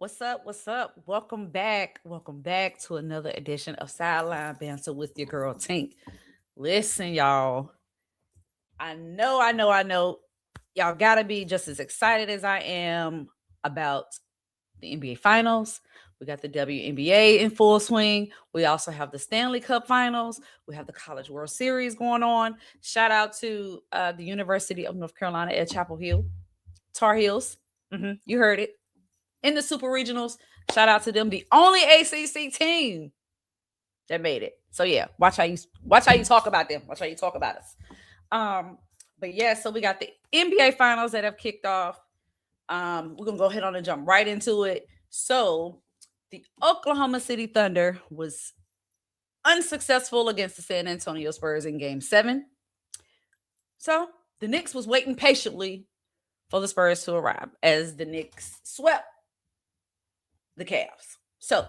What's up? What's up? Welcome back. Welcome back to another edition of Sideline Banter with your girl Tink. Listen, y'all. I know. Y'all gotta be just as excited as I am about the NBA Finals. We got the WNBA in full swing. We also have the Stanley Cup Finals. We have the College World Series going on. Shout out to the University of North Carolina at Chapel Hill, Tar Heels. You heard it in the Super Regionals. Shout out to them, the only ACC team that made it. So yeah, watch how you talk about them. Watch how you talk about us. Um, but yeah, so we got the NBA finals that have kicked off. We're gonna go ahead on and jump right into it. So the Oklahoma City Thunder was unsuccessful against the San Antonio Spurs in game seven. So the Knicks was waiting patiently for the Spurs to arrive as the Knicks swept the Cavs. So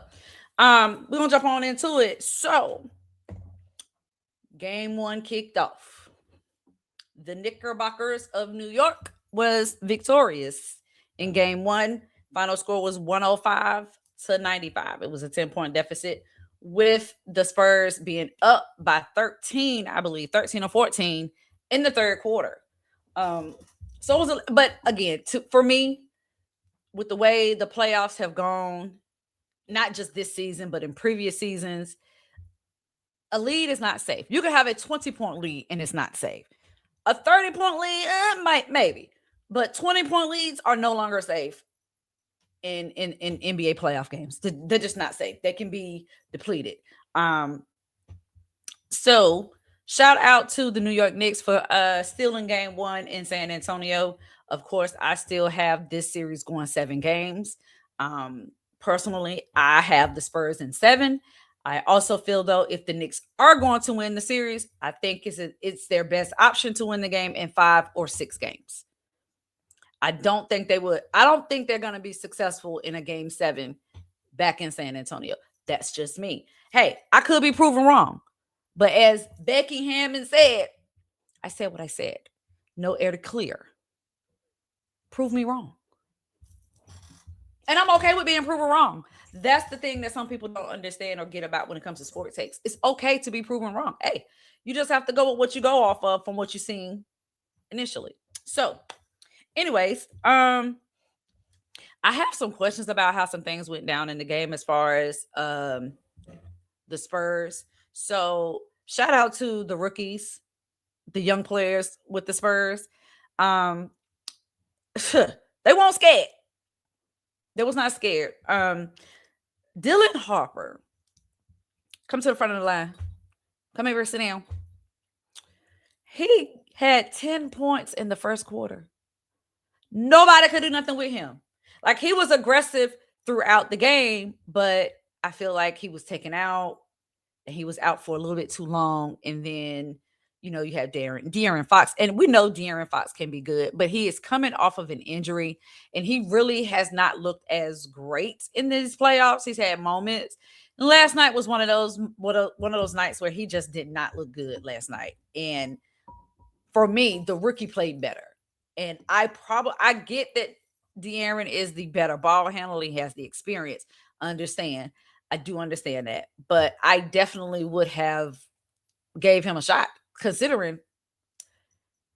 we're gonna jump on into it. So game one kicked off. The Knickerbockers of New York was victorious in game one. Final score was 105 to 95. It was a 10-point deficit, with the Spurs being up by 13, I believe, 13 or 14 in the third quarter. Um, so it was, but again, for me, with the way the playoffs have gone, not just this season, but in previous seasons, a lead is not safe. You can have a 20-point lead and it's not safe. A 30-point lead, maybe, but 20-point leads are no longer safe in NBA playoff games. They're just not safe. They can be depleted. So shout out to the New York Knicks for stealing game one in San Antonio. Of course, I still have this series going 7 games. Personally, I have the Spurs in 7. I also feel though, if the Knicks are going to win the series, I think it's their best option to win the game in 5 or 6 games. I don't think they would. I don't think they're going to be successful in a game 7 back in San Antonio. That's just me. Hey, I could be proven wrong. But as Becky Hammond said, I said what I said. No air to clear. Prove me wrong. And I'm okay with being proven wrong. That's the thing that some people don't understand or get about when it comes to sport takes. It's okay to be proven wrong. Hey, you just have to go with what you go off of from what you've seen initially. So, anyways, I have some questions about how some things went down in the game as far as the Spurs. So, shout out to the rookies, the young players with the Spurs. Um, they won't scared. They was not scared. Dylan Harper, come to the front of the line. Come here, sit down. He had 10 points in the first quarter. Nobody could do nothing with him. Like, he was aggressive throughout the game, but I feel like he was taken out and he was out for a little bit too long. And then, you have De'Aaron Fox. And we know De'Aaron Fox can be good, but he is coming off of an injury and he really has not looked as great in these playoffs. He's had moments. And last night was one of those nights where he just did not look good last night. And for me, the rookie played better. And I get that De'Aaron is the better ball handler. He has the experience. I do understand that. But I definitely would have gave him a shot, considering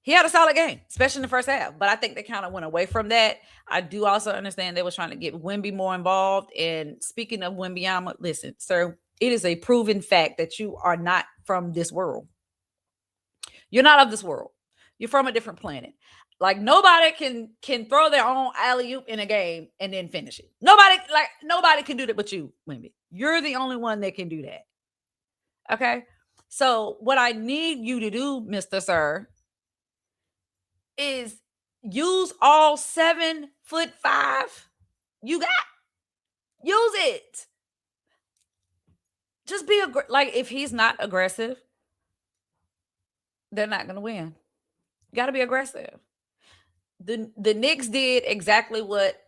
he had a solid game, especially in the first half. But I think they kind of went away from that. I do also understand they were trying to get Wemby more involved. And speaking of Wembyama, listen, sir, it is a proven fact that you are not from this world. You're not of this world. You're from a different planet. Like, nobody can throw their own alley oop in a game and then finish it. Nobody can do that but you, Wemby. You're the only one that can do that. Okay. So what I need you to do, Mr. Sir, is use all 7'5" you got. Use it. Just be like, if he's not aggressive, they're not going to win. You got to be aggressive. The Knicks did exactly what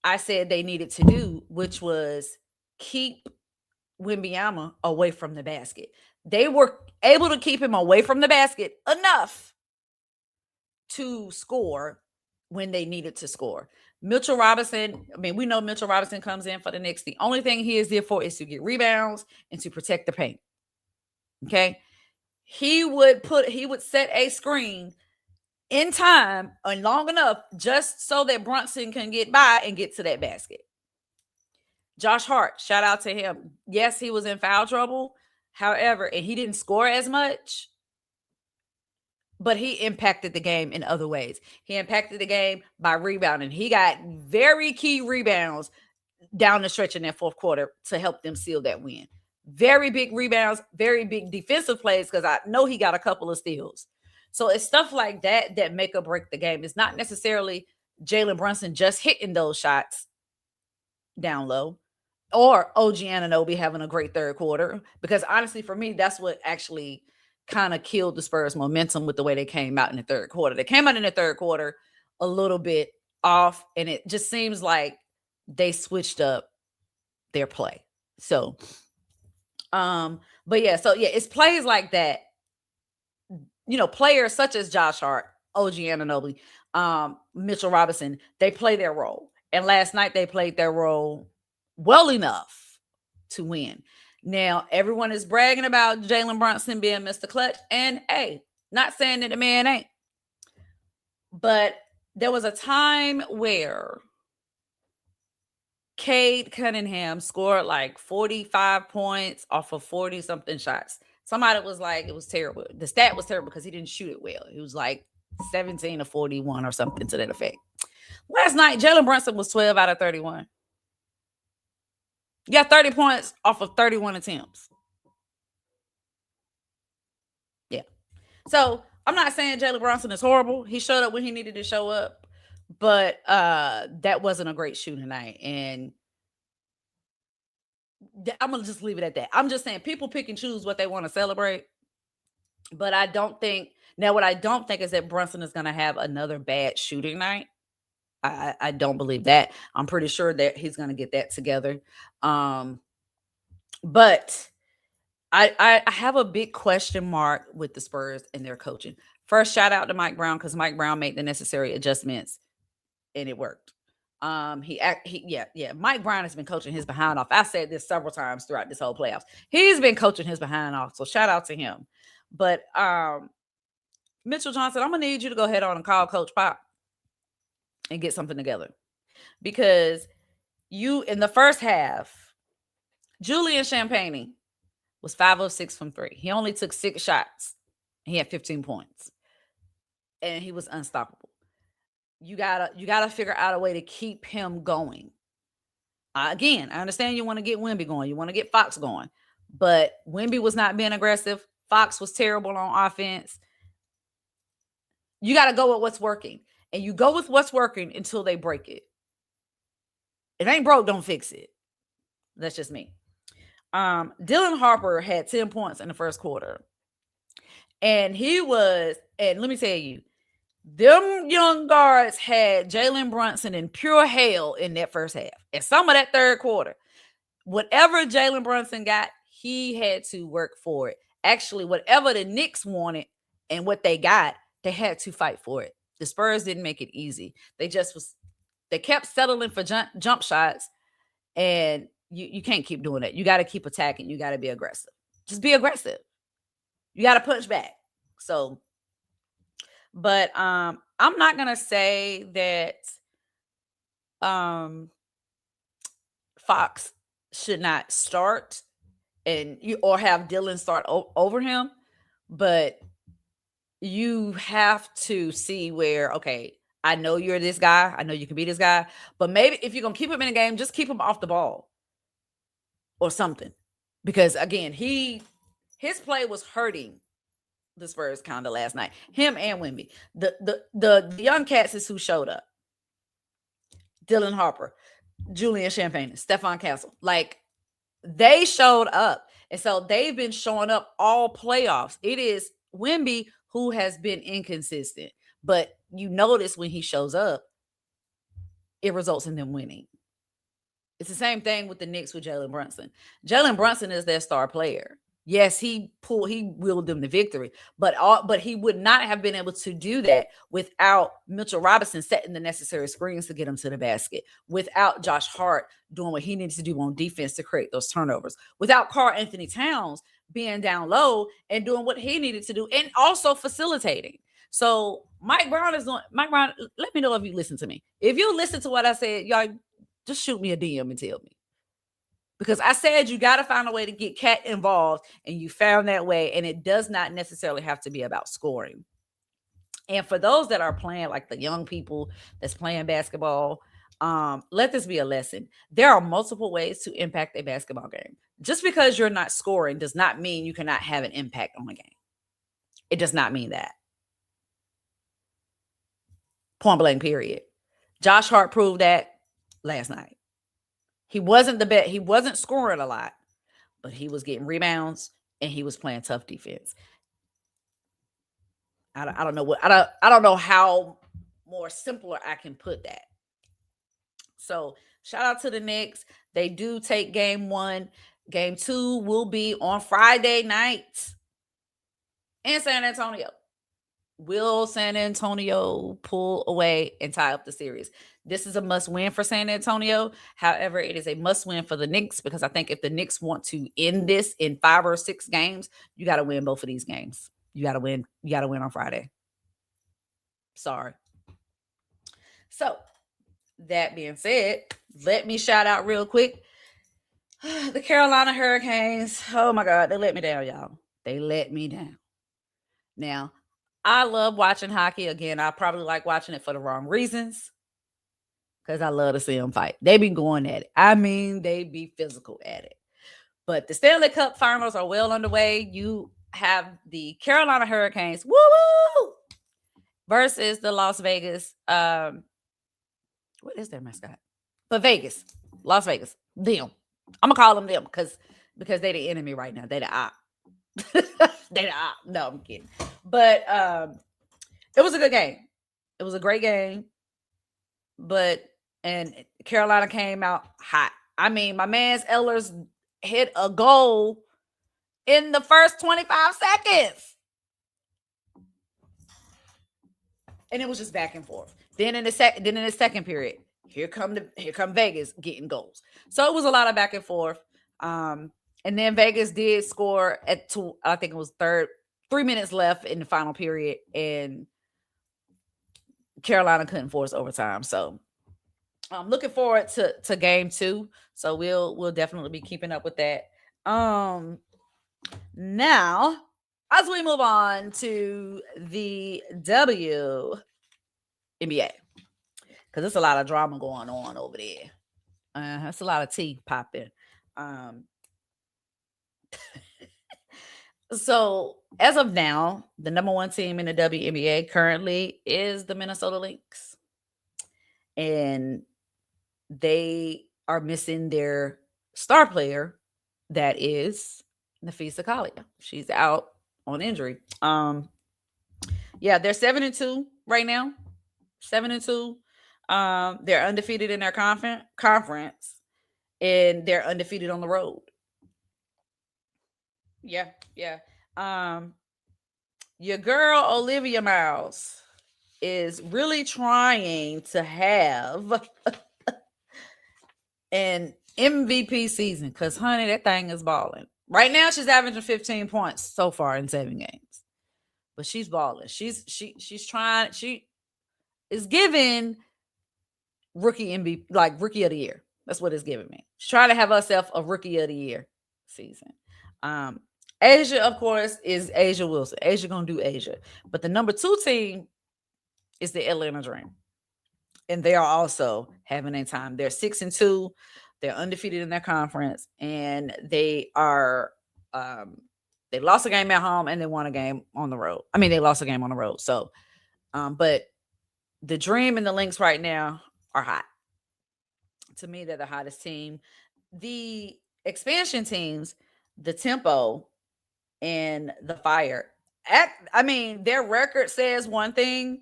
I said they needed to do, which was keep Wembyama away from the basket. They were able to keep him away from the basket enough to score when they needed to score. Mitchell Robinson, I mean, we know Mitchell Robinson comes in for the Knicks. The only thing he is there for is to get rebounds and to protect the paint. Okay. He would set a screen in time and long enough just so that Brunson can get by and get to that basket. Josh Hart, shout out to him. Yes, he was in foul trouble. However, and he didn't score as much, but he impacted the game in other ways. He impacted the game by rebounding. He got very key rebounds down the stretch in that fourth quarter to help them seal that win. Very big rebounds, very big defensive plays, because I know he got a couple of steals. So it's stuff like that that make or break the game. It's not necessarily Jalen Brunson just hitting those shots down low, or OG Anunoby having a great third quarter, because honestly, for me, that's what actually kind of killed the Spurs momentum with the way they came out in the third quarter. They came out in the third quarter a little bit off, and it just seems like they switched up their play. So, but yeah, it's plays like that. Players such as Josh Hart, OG Anunoby, Mitchell Robinson, they play their role. And last night they played their role well enough to win. Now, everyone is bragging about Jalen Brunson being Mr. Clutch. And hey, not saying that the man ain't. But there was a time where Cade Cunningham scored like 45 points off of 40-something shots. Somebody was like, it was terrible. The stat was terrible because he didn't shoot it well. It was like 17 to 41 or something to that effect. Last night, Jalen Brunson was 12 out of 31. You got 30 points off of 31 attempts. Yeah. So I'm not saying Jalen Brunson is horrible. He showed up when he needed to show up. But that wasn't a great shooting night. And I'm going to just leave it at that. I'm just saying people pick and choose what they want to celebrate. But I don't think, now what I don't think is that Brunson is going to have another bad shooting night. I don't believe that. I'm pretty sure that he's going to get that together. But I have a big question mark with the Spurs and their coaching. First, shout out to Mike Brown, because Mike Brown made the necessary adjustments and it worked. Mike Brown has been coaching his behind off. I said this several times throughout this whole playoffs. He's been coaching his behind off. So shout out to him. But Mitchell Johnson, I'm gonna need you to go ahead on and call Coach Pop and get something together, because you, in the first half, Julian Champagnie was 5 of 6 from 3. He only took 6 shots. He had 15 points, and he was unstoppable. You gotta figure out a way to keep him going. Again, I understand you want to get Wemby going, you want to get Fox going, but Wemby was not being aggressive. Fox was terrible on offense. You got to go with what's working, and you go with what's working until they break it. It ain't broke, don't fix it. That's just me. Dylan Harper had 10 points in the first quarter. And let me tell you, them young guards had Jalen Brunson in pure hell in that first half. And some of that third quarter, whatever Jalen Brunson got, he had to work for it. Actually, whatever the Knicks wanted and what they got, they had to fight for it. The Spurs didn't make it easy. They kept settling for jump shots, and you can't keep doing that. You got to keep attacking. You got to be aggressive. Just be aggressive. You got to punch back. So, but I'm not gonna say that Fox should not start or have Dylan start over him, but you have to see where, okay, I know you're this guy. I know you can be this guy, but maybe if you're going to keep him in the game, just keep him off the ball or something. Because again, his play was hurting the Spurs kind of last night. Him and Wemby. The young cats is who showed up. Dylan Harper, Julian Champagnie, Stephon Castle. Like, they showed up. And so they've been showing up all playoffs. It is Wemby who has been inconsistent. But you notice when he shows up, it results in them winning. It's the same thing with the Knicks with Jalen Brunson. Jalen Brunson is their star player. Yes, he willed them the victory, but he would not have been able to do that without Mitchell Robinson setting the necessary screens to get him to the basket, without Josh Hart doing what he needs to do on defense to create those turnovers, without Karl Anthony Towns being down low and doing what he needed to do, and also facilitating. So Mike Brown, let me know if you listen to me. If you listen to what I said, y'all, just shoot me a DM and tell me. Because I said you got to find a way to get Cat involved, and you found that way, and it does not necessarily have to be about scoring. And for those that are playing, like the young people that's playing basketball, let this be a lesson. There are multiple ways to impact a basketball game. Just because you're not scoring does not mean you cannot have an impact on a game. It does not mean that. Point blank, period. Josh Hart proved that last night. He wasn't the best. He wasn't scoring a lot, but he was getting rebounds and he was playing tough defense. I don't know what I don't know how more simpler I can put that. So shout out to the Knicks. They do take game 1. Game 2 will be on Friday night in San Antonio. Will San Antonio pull away and tie up the series? This is a must win for San Antonio. However, it is a must win for the Knicks, because I think if the Knicks want to end this in 5 or 6 games, you got to win both of these games. You got to win. You got to win on Friday. Sorry. So that being said, let me shout out real quick the Carolina Hurricanes. Oh my God, they let me down, y'all. They let me down. Now, I love watching hockey. Again, I probably like watching it for the wrong reasons, because I love to see them fight. They be going at it. I mean, they be physical at it. But the Stanley Cup finals are well underway. You have the Carolina Hurricanes, woo, versus the Las Vegas. What is their mascot? But Vegas, Las Vegas, them. I'm gonna call them because they the enemy right now. They the op. They the op. No, I'm kidding. But it was a good game. It was a great game. And Carolina came out hot. I mean, my man's Ellers hit a goal in the first 25 seconds. And it was just back and forth. Then in the second period, here come Vegas getting goals. So it was a lot of back and forth. And then Vegas did score at I think it was 3 minutes left in the final period, and Carolina couldn't force overtime. So I'm looking forward to game 2. So we'll definitely be keeping up with that. Now, as we move on to the WNBA, because there's a lot of drama going on over there. That's a lot of tea popping. So as of now, the number 1 team in the WNBA currently is the Minnesota Lynx. And they are missing their star player, that is Nafisa Kalia. She's out on injury. Yeah, they're 7-2 right now. 7-2. They're undefeated in their conference, and they're undefeated on the road. Yeah. Your girl Olivia Miles is really trying to have an MVP season, because honey, that thing is balling. Right now, she's averaging 15 points so far in 7 games, but she's balling. She's trying. She is giving rookie MVP, like rookie of the year. That's what it's giving me. She's trying to have herself a rookie of the year season. Asia, of course, is Asia Wilson. Asia gonna do Asia, but the number 2 team is the Atlanta Dream, and they are also having a time. They're 6-2. They're undefeated in their conference, and they are. They lost a game at home and they won a game on the road. I mean, they lost a game on the road. So, but the Dream and the Lynx right now are hot. To me, they're the hottest team. The expansion teams, the Tempo and the Fire. I mean, their record says one thing.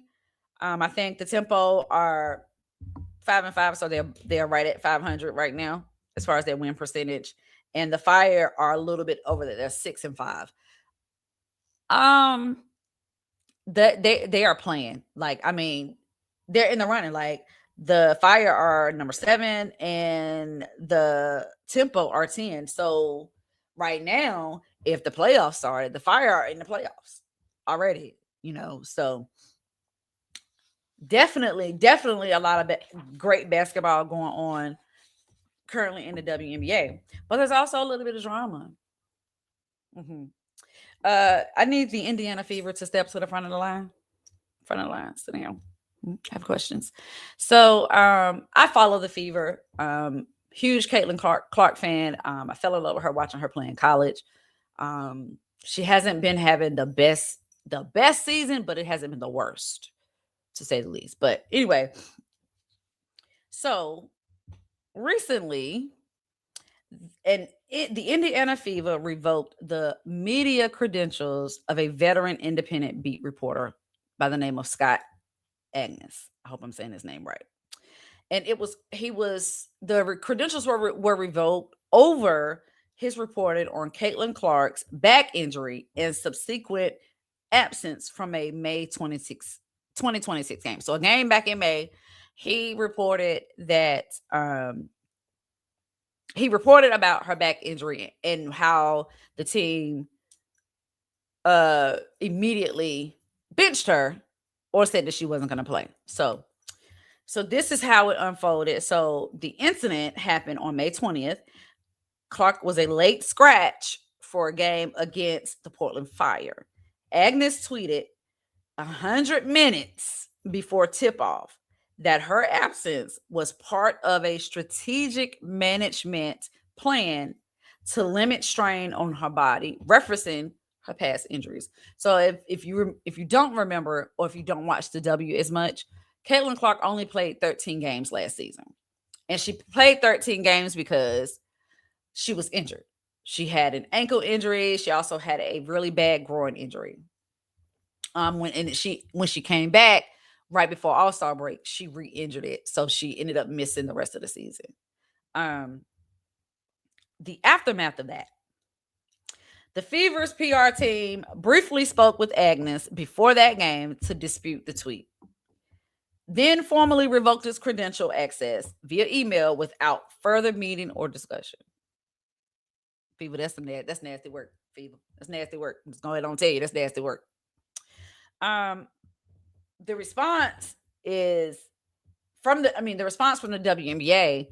I think the Tempo are 5-5, so they're right at 500 right now as far as their win percentage. and the Fire are a little bit over there. They're 6-5. Um, that they are playing. Like, I mean, they're in the running. Like, the Fire are number 7 and the Tempo are 10. So right now, if the playoffs started, the Fire are in the playoffs already, So definitely a lot of great basketball going on currently in the WNBA. But there's also a little bit of drama. hmm I need the Indiana Fever to step to the front of the line. Front of the line. Sit down. I have questions. So I follow the Fever. Huge Caitlin Clark fan. I fell in love with her watching her play in college. She hasn't been having the best season, but it hasn't been the worst, to say the least. But anyway, so recently, the Indiana Fever revoked the media credentials of a veteran independent beat reporter by the name of Scott Agnes. I hope I'm saying his name right. And the credentials were revoked over his reporting on Caitlin Clark's back injury and subsequent absence from a May 2026 game. So a game back in May, he reported that he reported about her back injury and how the team immediately benched her or said that she wasn't going to play. So this is how it unfolded. So the incident happened on May 20th. Clark was a late scratch for a game against the Portland Fire. Agnes tweeted 100 minutes before tip-off that her absence was part of a strategic management plan to limit strain on her body, referencing her past injuries. So if you don't remember, or if you don't watch the W as much, Caitlin Clark only played 13 games last season. And she played 13 games because she was injured. She had an ankle injury. She also had a really bad groin injury. When she came back right before All-Star break, she re-injured it. So she ended up missing the rest of the season. The aftermath of that, the Fever's PR team briefly spoke with Agnes before that game to dispute the tweet, then formally revoked his credential access via email without further meeting or discussion. Fever, that's nasty work. Fever, that's nasty work. I'm just going to tell you, that's nasty work. The response is the response from the WNBA.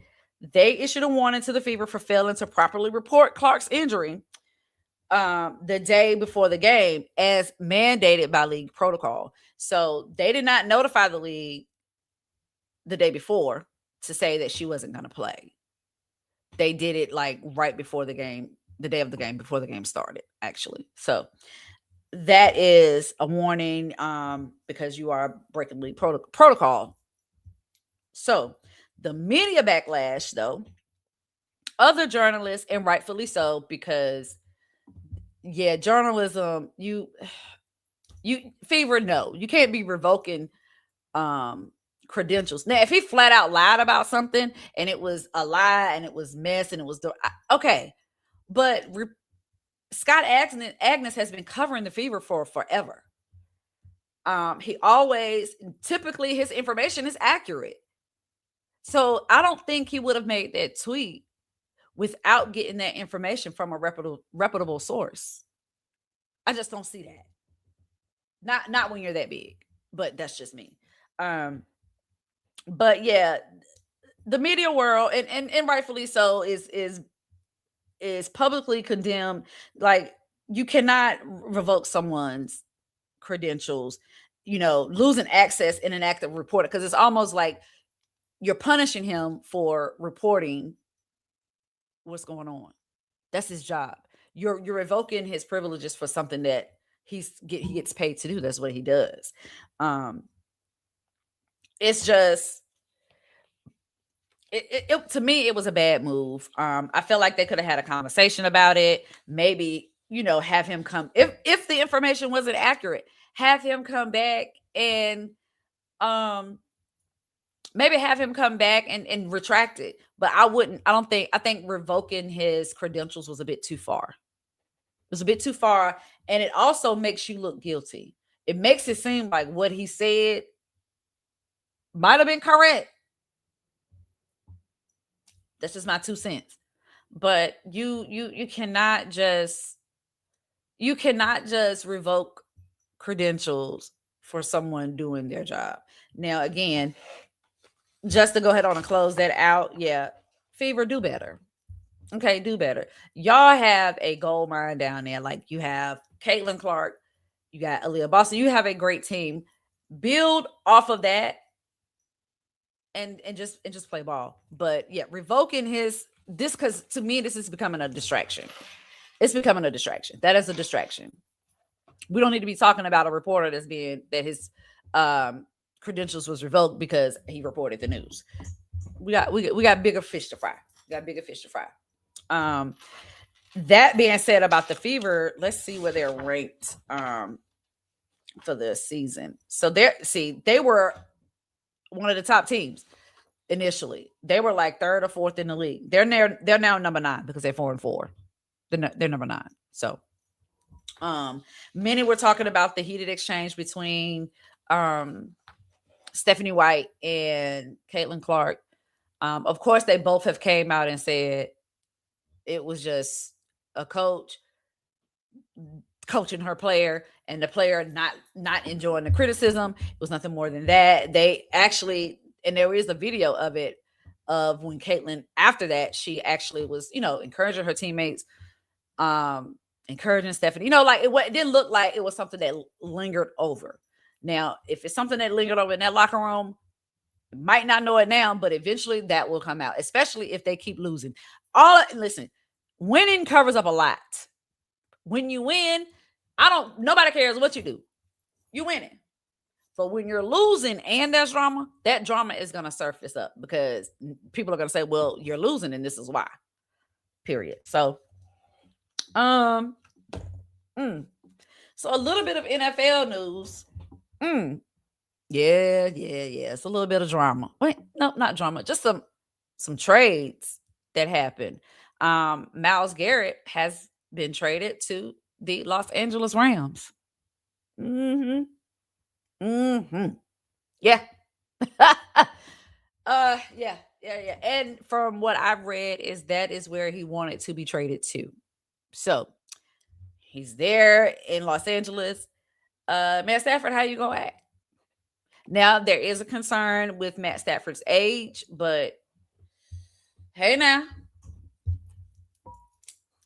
They issued a warning to the Fever for failing to properly report Clark's injury the day before the game, as mandated by league protocol. So they did not notify the league the day before to say that she wasn't going to play. They did it like right before the game, the day of the game, before the game started, actually. So that is a warning because you are breaking league protocol. So the media backlash, though, other journalists, and rightfully so, because journalism, you Fever, no, you can't be revoking credentials. Now, if he flat out lied about something and it was a lie and it was mess and it was okay, but Scott Agnes has been covering the Fever for forever. He always, typically his information is accurate. So I don't think he would have made that tweet without getting that information from a reputable source. I just don't see that. Not when you're that big, but that's just me. But yeah, the media world, and rightfully so, is publicly condemned. Like, you cannot revoke someone's credentials, losing access in an act of reporting, because it's almost like you're punishing him for reporting what's going on. That's his job. You're revoking his privileges for something that he gets paid to do. That's what he does. It's just, it to me, it was a bad move. I feel like they could have had a conversation about it. Maybe, have him come, if the information wasn't accurate, have him come back and maybe have him come back and retract it. But I wouldn't. I think revoking his credentials was a bit too far. It was a bit too far, and it also makes you look guilty. It makes it seem like what he said might have been correct. That's just my 2 cents. But you cannot just revoke credentials for someone doing their job. Now, again, just to go ahead on and close that out, yeah, Fever, do better. Okay, do better. Y'all have a gold mine down there. Like you have Caitlin Clark, you got Aaliyah Boston. You have a great team. Build off of that and just play ball. But yeah, revoking his this because to me this is becoming a distraction. It's becoming a distraction. That is a distraction. We don't need to be talking about a reporter that's being that his credentials was revoked because he reported the news. We got bigger fish to fry. We got bigger fish to fry. Um, that being said about the Fever, let's see where they're ranked for the season. So they were one of the top teams initially. They were like third or fourth in the league. They're now number 9 because they're 4-4. They're number 9. So many were talking about the heated exchange between Stephanie White and Caitlin Clark. Of course, they both have came out and said it was just a coach coaching her player and the player not enjoying the criticism. It was nothing more than that. They actually, and there is a video of it of when Caitlin after that, she actually was, encouraging her teammates, encouraging Stephanie, like it didn't look like it was something that lingered over. Now, if it's something that lingered over in that locker room, might not know it now, but eventually that will come out, especially if they keep losing. Listen, winning covers up a lot. When you win, nobody cares what you do. You winning. But when you're losing and there's drama, that drama is going to surface up because people are going to say, well, you're losing and this is why. Period. So, so a little bit of NFL news. Yeah. It's a little bit of drama. Wait, no, not drama. Just some trades that happened. Myles Garrett has been traded to the Los Angeles Rams. Yeah. Yeah. Yeah. And from what I've read that is where he wanted to be traded to. So he's there in Los Angeles. Matt Stafford, how you gonna act? Now there is a concern with Matt Stafford's age, but hey now,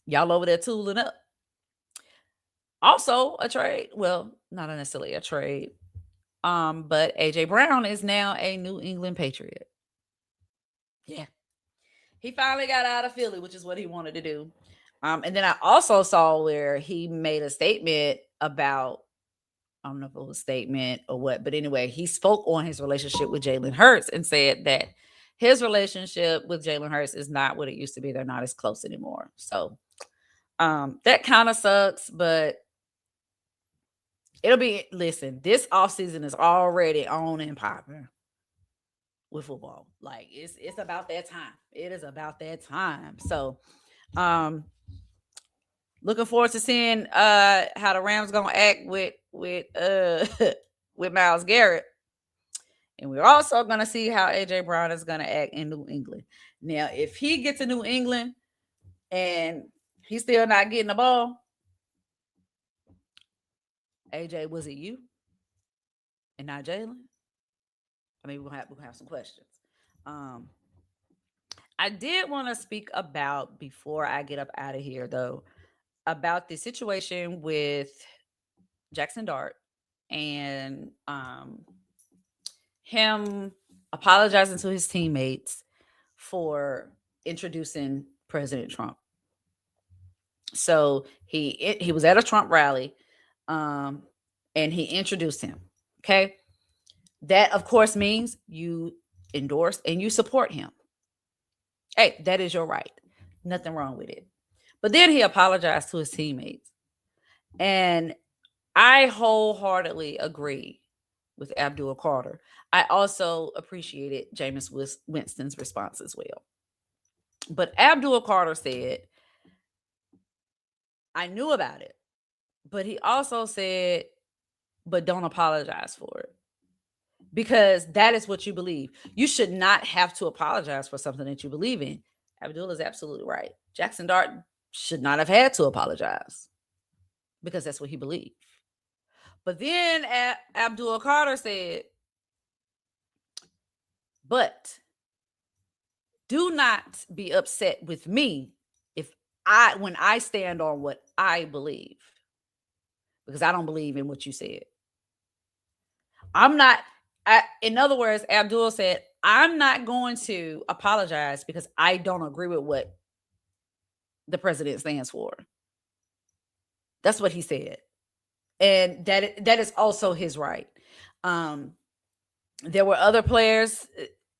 y'all over there tooling up. Also a trade. Well, not necessarily a trade. But AJ Brown is now a New England Patriot. Yeah. He finally got out of Philly, which is what he wanted to do. And then I also saw where he made a statement about, I don't know if it was a statement or what, but anyway, he spoke on his relationship with Jalen Hurts and said that his relationship with Jalen Hurts is not what it used to be. They're not as close anymore. So that kind of sucks, but listen, this offseason is already on and popping with football. Like it's about that time. It is about that time. So looking forward to seeing how the Rams gonna act with with Myles Garrett. And we're also gonna see how AJ Brown is gonna act in New England. Now, if he gets to New England and he's still not getting the ball, AJ, was it you and not Jalen? I mean, we'll have some questions. I did want to speak about before I get up out of here, though, about the situation with Jackson Dart and him apologizing to his teammates for introducing President Trump. So he was at a Trump rally, and he introduced him. Okay, that of course means you endorse and you support him. Hey, that is your right. Nothing wrong with it. But then he apologized to his teammates. And I wholeheartedly agree with Abdul Carter. I also appreciated Jameis Winston's response as well. But Abdul Carter said, I knew about it, but he also said, but don't apologize for it. Because that is what you believe. You should not have to apologize for something that you believe in. Abdul is absolutely right. Jackson Dart should not have had to apologize because that's what he believed. But then Abdul Carter said, but do not be upset with me when I stand on what I believe, because I don't believe in what you said. In other words, Abdul said, I'm not going to apologize because I don't agree with what the president stands for. That's what he said. And that is also his right. There were other players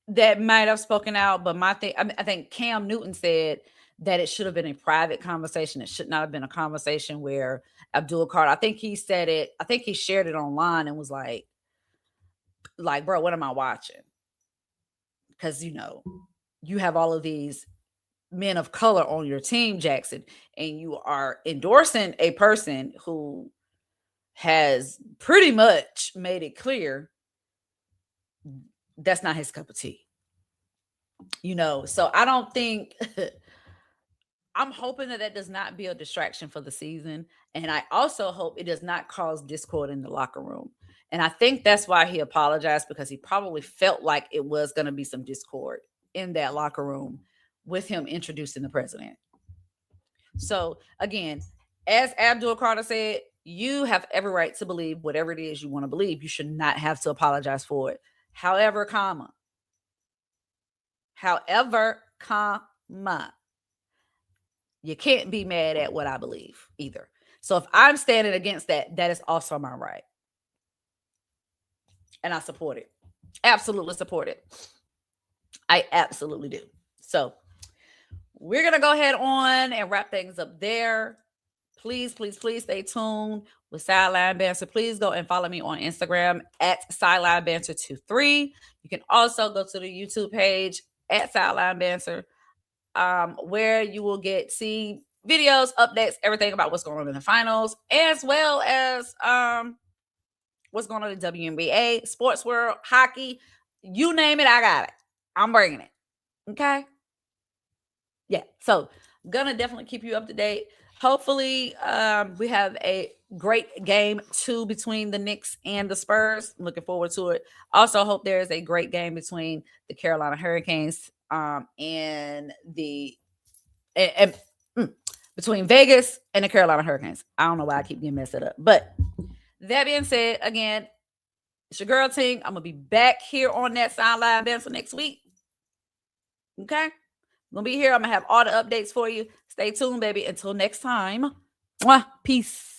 that might have spoken out, but I think Cam Newton said that it should have been a private conversation. It should not have been a conversation where Abdul Carter, I think he said it, I think he shared it online and was like, bro, what am I watching? Because, you have all of these men of color on your team, Jackson, and you are endorsing a person who has pretty much made it clear that's not his cup of tea. So I don't think I'm hoping that does not be a distraction for the season. And I also hope it does not cause discord in the locker room. And I think that's why he apologized, because he probably felt like it was going to be some discord in that locker room with him introducing the president. So again, as Abdul Carter said, you have every right to believe whatever it is you want to believe. You should not have to apologize for it. However, you can't be mad at what I believe either. So if I'm standing against that, that is also my right. And I support it. Absolutely support it. I absolutely do. So we're going to go ahead on and wrap things up there. Please, please, please stay tuned with Sideline Banter. Please go and follow me on Instagram at Sideline Banter 23. You can also go to the YouTube page at Sideline Banter, where you will see videos, updates, everything about what's going on in the finals, as well as what's going on in the WNBA, sports world, hockey, you name it, I got it. I'm bringing it. Okay? Yeah. So gonna definitely keep you up to date. Hopefully, we have a great game 2 between the Knicks and the Spurs. I'm looking forward to it. Also, hope there is a great game between the Carolina Hurricanes and between Vegas and the Carolina Hurricanes. I don't know why I keep getting messed up. But that being said, again, it's your girl Ting. I'm gonna be back here on that Sideline Banter next week. Okay? I'm gonna be here. I'm gonna have all the updates for you. Stay tuned, baby. Until next time. Mwah. Peace.